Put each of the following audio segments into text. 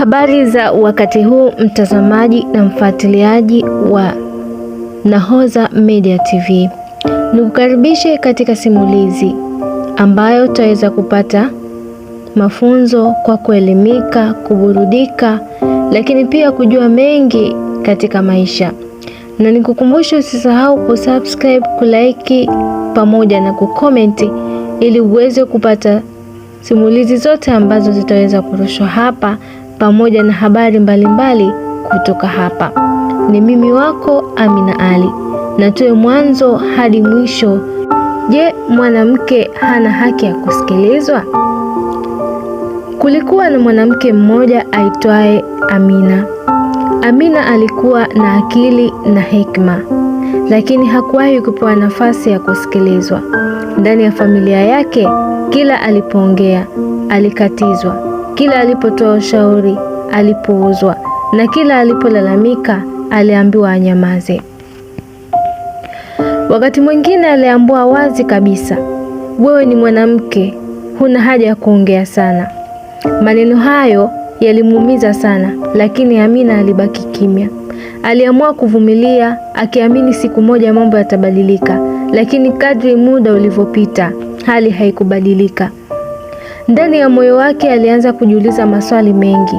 Habari za wakati huu, mtazamaji na mfuatiliaji wa Nahodha Media TV. Nikukaribishe katika simulizi ambayo utaweza kupata mafunzo kwa kuelimika, kuburudika, lakini pia kujua mengi katika maisha. Na nikukumbusha usisahau kusubscribe, kulike pamoja na kukomenti ili uweze kupata simulizi zote ambazo zitaweza kurushwa hapa pamoja na habari mbalimbali kutoka hapa. Ni mimi wako Amina Ali, na tuwe mwanzo hadi mwisho. Je, mwanamke hana haki ya kusikilizwa? Kulikuwa na mwanamke mmoja aitwaye Amina. Amina alikuwa na akili na hekima, lakini hakuwahi kupewa nafasi ya kusikilizwa. Ndani ya familia yake, kila alipoongea alikatizwa, kila alipotoa ushauri alipuuzwa, na kila alipolalamika aliambiwa anyamaze. Wakati mwingine aliambiwa wazi kabisa, wewe ni mwanamke, huna haja ya kuongea sana. Maneno hayo yalimuumiza sana, lakini Amina alibaki kimya. Aliamua kuvumilia, akiamini siku moja mambo yatabadilika, lakini kadri muda ulivyopita, hali haikubadilika. Ndani ya moyo wake alianza kujiuliza maswali mengi.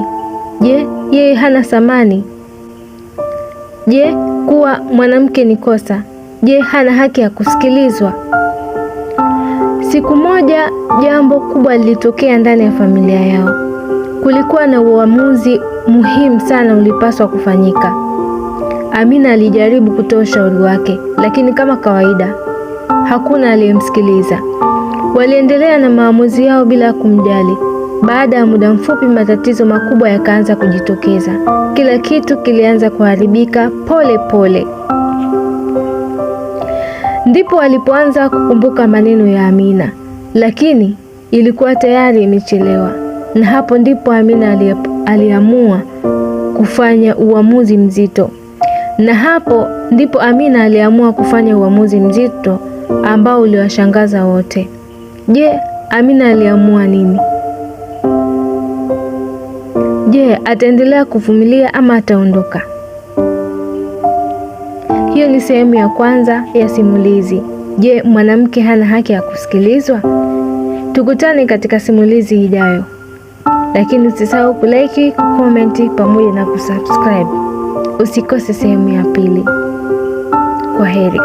Je, yeye hana thamani? Je, kuwa mwanamke ni kosa? Je, hana haki ya kusikilizwa? Siku moja jambo kubwa lilitokea ndani ya familia yao. Kulikuwa na uamuzi muhimu sana ulipaswa kufanyika. Amina alijaribu kutoa ushauri wake, lakini kama kawaida hakuna aliyemsikiliza. Waliendelea na maamuzi yao bila kumjali. Baada ya muda mfupi, matatizo makubwa yakaanza kujitokeza. Kila kitu kilianza kuharibika pole pole. Ndipo alipoanza kukumbuka maneno ya Amina, lakini ilikuwa tayari imechelewa. Na hapo ndipo Amina aliamua kufanya uamuzi mzito. Ambao uliwashangaza wote. Je, Amina aliamua nini? Je, ataendelea kuvumilia ama ataondoka? Hiyo ni sehemu ya kwanza ya simulizi. Je, mwanamke hana haki ya kusikilizwa? Tukutane katika simulizi ijayo. Lakini usisahau kulike, kukomenti pamoja na kusubscribe. Usikose sehemu ya pili. Kwaheri.